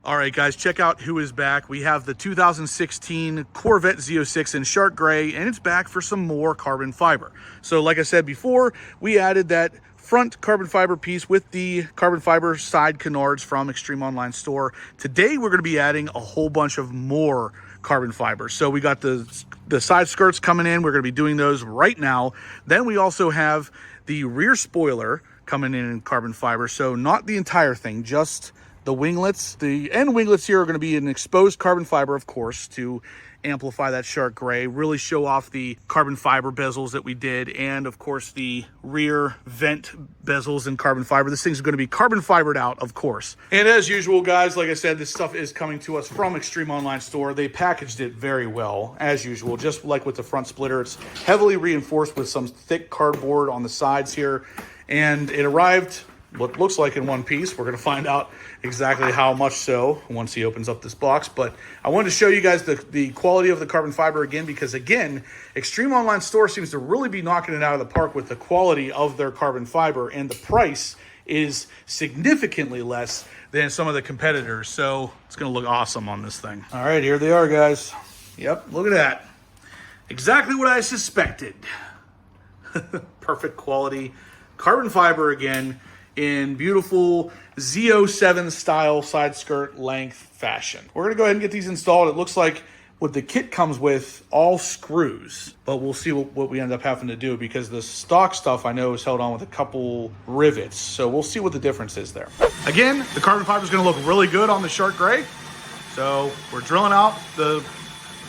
All right, guys, check out who is back. We have the 2016 Corvette Z06 in Shark Gray, and it's back for some more carbon fiber. So like I said before, we added that front carbon fiber piece with the carbon fiber side canards from Extreme Online Store. Today, we're gonna be adding a whole bunch of more carbon fiber. So we got the side skirts coming in. We're gonna be doing those right now. Then we also have the rear spoiler coming in carbon fiber. So not the entire thing, just the winglets. The end winglets here are going to be an exposed carbon fiber, of course, to amplify that Shark Gray, really show off the carbon fiber bezels that we did, and of course the rear vent bezels in carbon fiber. This thing's going to be carbon fibered out, of course. And as usual, guys, like I said, this stuff is coming to us from Extreme Online Store. They packaged it very well, as usual, just like with the front splitter. It's heavily reinforced with some thick cardboard on the sides here, and it arrived what looks like in one piece. We're going to find out exactly how much so once he opens up this box. But I wanted to show you guys the quality of the carbon fiber again, because again, Extreme Online Store seems to really be knocking it out of the park with the quality of their carbon fiber, and the price is significantly less than some of the competitors. So it's going to look awesome on this thing. All right, here they are, guys. Yep, look at that. Exactly what I suspected. Perfect quality carbon fiber again, in beautiful Z07 style side skirt length fashion. We're gonna go ahead and get these installed. It looks like what the kit comes with, all screws, but we'll see what we end up having to do, because the stock stuff I know is held on with a couple rivets. So we'll see what the difference is there. Again, the carbon fiber is gonna look really good on the Shark Gray. So we're drilling out the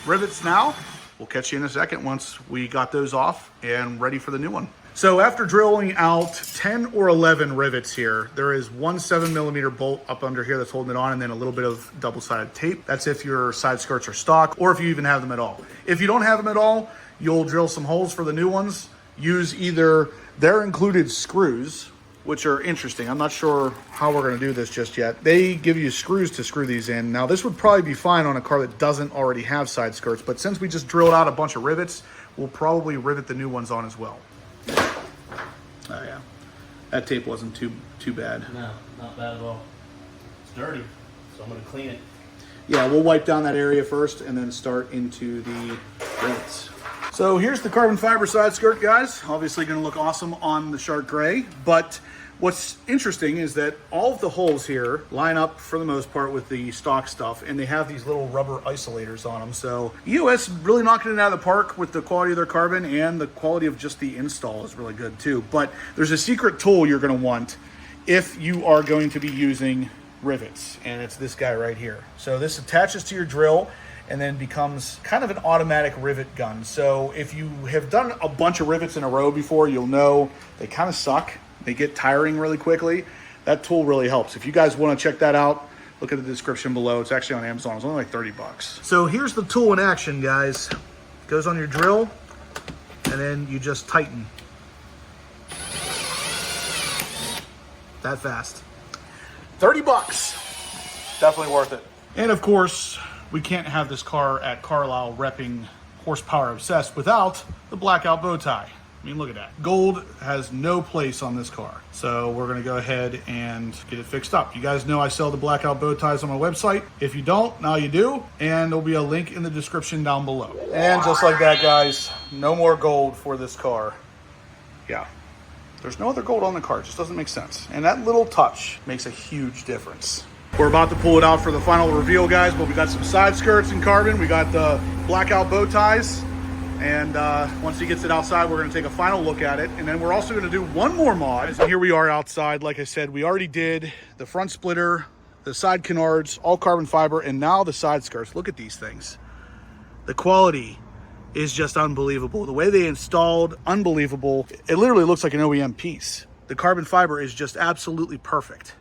rivets now. We'll catch you in a second once we got those off and ready for the new one. So after drilling out 10 or 11 rivets here, there is one 7mm bolt up under here that's holding it on, and then a little bit of double-sided tape. That's if your side skirts are stock, or if you even have them at all. If you don't have them at all, you'll drill some holes for the new ones. Use either their included screws, which are interesting. I'm not sure how we're gonna do this just yet. They give you screws to screw these in. Now this would probably be fine on a car that doesn't already have side skirts, but since we just drilled out a bunch of rivets, we'll probably rivet the new ones on as well. Oh yeah, that tape wasn't too bad. No, not bad at all. It's dirty, so I'm gonna clean it. Yeah, we'll wipe down that area first and then start into the rivets. So here's the carbon fiber side skirt, guys. Obviously gonna look awesome on the Shark Gray, but what's interesting is that all of the holes here line up for the most part with the stock stuff, and they have these little rubber isolators on them. So EOS really knocking it out of the park with the quality of their carbon, and the quality of just the install is really good too. But there's a secret tool you're gonna want if you are going to be using rivets, and it's this guy right here. So this attaches to your drill and then becomes kind of an automatic rivet gun. So if you have done a bunch of rivets in a row before, you'll know they kind of suck. They get tiring really quickly. That tool really helps. If you guys want to check that out, look at the description below. It's actually on Amazon. It's only like 30 bucks. So here's the tool in action, guys. It goes on your drill, and then you just tighten. That fast. 30 bucks. Definitely worth it. And of course, we can't have this car at Carlisle repping Horsepower Obsessed without the blackout bow tie. I mean, look at that. Gold has no place on this car. So we're gonna go ahead and get it fixed up. You guys know I sell the blackout bow ties on my website. If you don't, now you do. And there'll be a link in the description down below. And just like that, guys, no more gold for this car. Yeah, there's no other gold on the car. It just doesn't make sense. And that little touch makes a huge difference. We're about to pull it out for the final reveal, guys, but we got some side skirts in carbon. We got the blackout bow ties. And once he gets it outside, we're gonna take a final look at it. And then we're also gonna do one more mod. And here we are outside. Like I said, we already did the front splitter, the side canards, all carbon fiber, and now the side skirts. Look at these things. The quality is just unbelievable. The way they installed, unbelievable. It literally looks like an OEM piece. The carbon fiber is just absolutely perfect.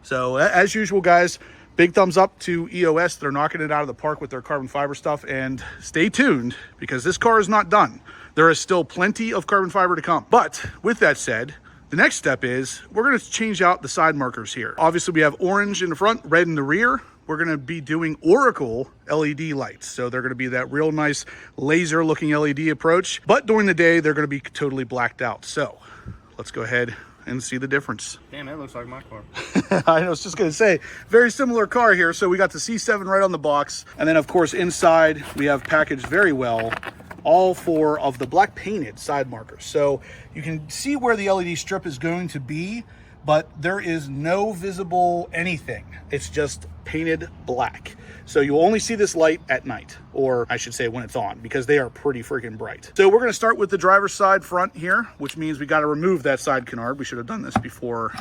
So as usual, guys, big thumbs up to EOS. They're knocking it out of the park with their carbon fiber stuff, and stay tuned because this car is not done. There is still plenty of carbon fiber to come. But with that said, the next step is we're gonna change out the side markers here. Obviously we have orange in the front, red in the rear. We're gonna be doing Oracle LED lights. So they're gonna be that real nice laser looking LED approach, but during the day, they're gonna be totally blacked out. So let's go ahead and see the difference. Damn, that looks like my car. I was just going to say, very similar car here. So we got the C7 right on the box. And then, of course, inside we have packaged very well all 4 of the black painted side markers. So you can see where the LED strip is going to be, but there is no visible anything. It's just painted black. So you'll only see this light at night, or I should say when it's on, because they are pretty freaking bright. So we're gonna start with the driver's side front here, which means we gotta remove that side canard. We should have done this before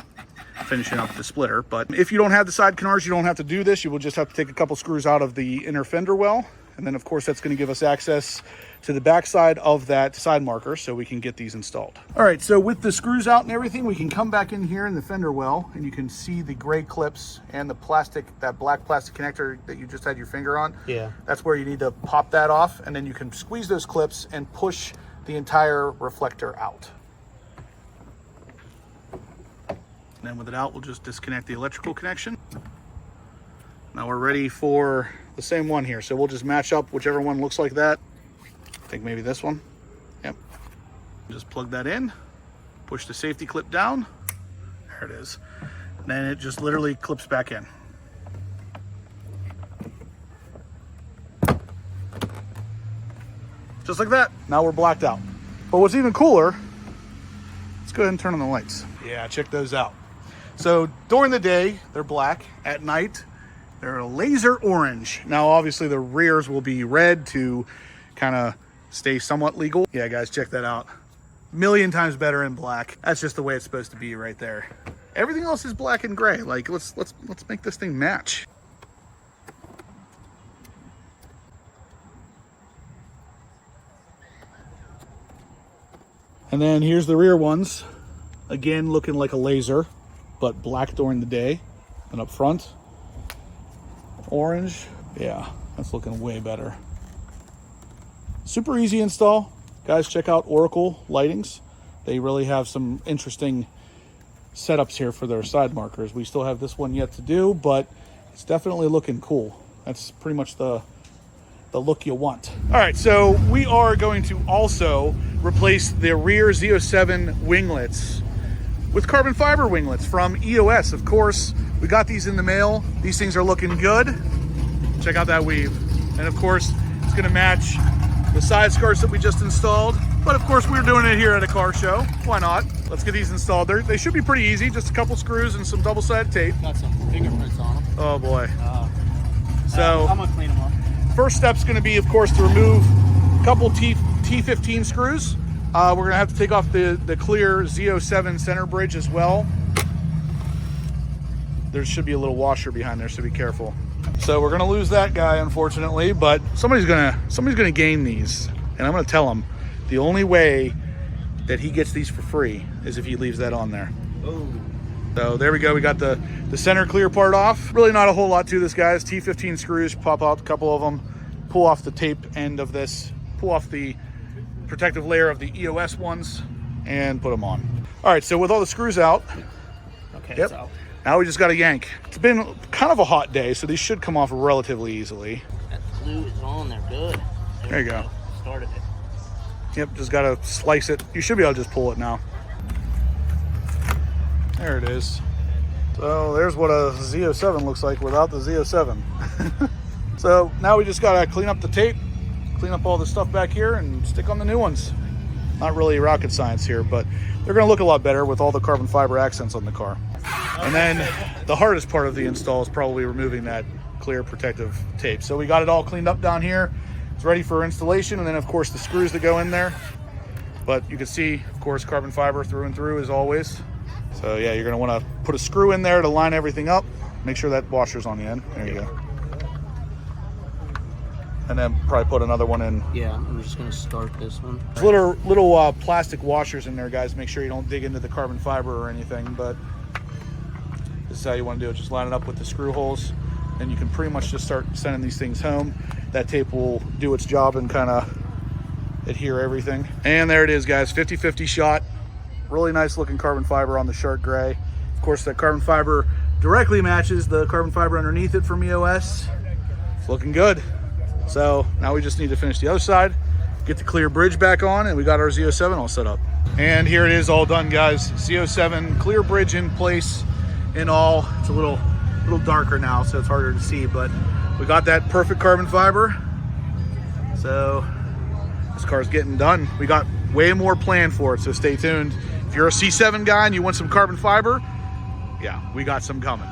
finishing up the splitter. But if you don't have the side canards, you don't have to do this. You will just have to take a couple screws out of the inner fender well. And then of course that's gonna give us access to the back side of that side marker so we can get these installed. All right, so with the screws out and everything, we can come back in here in the fender well and you can see the gray clips and the plastic, that black plastic connector that you just had your finger on. Yeah. That's where you need to pop that off, and then you can squeeze those clips and push the entire reflector out. And then with it out, we'll just disconnect the electrical connection. Now we're ready for the same one here. So we'll just match up whichever one looks like that. I think maybe this one. Yep. Just plug that in, push the safety clip down. There it is. And then it just literally clips back in. Just like that. Now we're blacked out. But what's even cooler, let's go ahead and turn on the lights. Yeah, check those out. So during the day, they're black. At night, they're laser orange. Now, obviously the rears will be red to kind of stay somewhat legal. Yeah, guys, check that out. Million times better in black. That's just the way it's supposed to be right there. Everything else is black and gray. Like, let's make this thing match. And then here's the rear ones. Again, looking like a laser, but black during the day. And up front, orange. Yeah, that's looking way better. Super easy install. Guys, check out Oracle Lightings. They really have some interesting setups here for their side markers. We still have this one yet to do, but it's definitely looking cool. That's pretty much the look you want. All right, so we are going to also replace the rear Z07 winglets with carbon fiber winglets from EOS. Of course, we got these in the mail. These things are looking good. Check out that weave. And of course, it's gonna match the side skirts that we just installed. But of course, we're doing it here at a car show. Why not? Let's get these installed. They should be pretty easy. Just a couple screws and some double-sided tape. Got some fingerprints on them. Oh boy. So I'm gonna clean them up. first step's gonna be, of course, to remove a couple T15 screws. We're gonna have to take off the clear Z07 center bridge as well. There should be a little washer behind there, so be careful. So we're gonna lose that guy, unfortunately, but somebody's gonna gain these, and I'm gonna tell him the only way that he gets these for free is if he leaves that on there. Oh. So there we go. We got the center clear part off. Really not a whole lot to this, guys. T15 screws, pop out a couple of them, pull off the tape end of this, pull off the protective layer of the EOS ones, and put them on. All right, so with all the screws out, Okay, yep. it's out. Now we just got to yank. It's been kind of a hot day, so these should come off relatively easily. That glue is on there, good. There you go. Started it. Yep, just got to slice it. You should be able to just pull it now. There it is. So there's what a Z07 looks like without the Z07. So now we just got to clean up the tape, clean up all the stuff back here, and stick on the new ones. Not really rocket science here, but they're going to look a lot better with all the carbon fiber accents on the car. And then the hardest part of the install is probably removing that clear protective tape. So we got it all cleaned up down here. It's ready for installation, and then of course the screws that go in there. But you can see, of course, carbon fiber through and through as always. So yeah, you're gonna wanna put a screw in there to line everything up. Make sure that washer's on the end. There you go. And then probably put another one in. Yeah, I'm just gonna start this one. There's little plastic washers in there, guys. Make sure you don't dig into the carbon fiber or anything, but this is how you want to do it. Just line it up with the screw holes, and you can pretty much just start sending these things home. That tape will do its job and kind of adhere everything. And there it is, guys, 50-50 shot. Really nice looking carbon fiber on the shark gray. Of course, that carbon fiber directly matches the carbon fiber underneath it from EOS. It's looking good. So now we just need to finish the other side, get the clear bridge back on, and we got our Z07 all set up. And here it is all done, guys. Z07 clear bridge in place and all. It's a little darker now, so it's harder to see, but we got that perfect carbon fiber. So this car's getting done. We got way more planned for it, so stay tuned. If you're a C7 guy and you want some carbon fiber, yeah, we got some coming.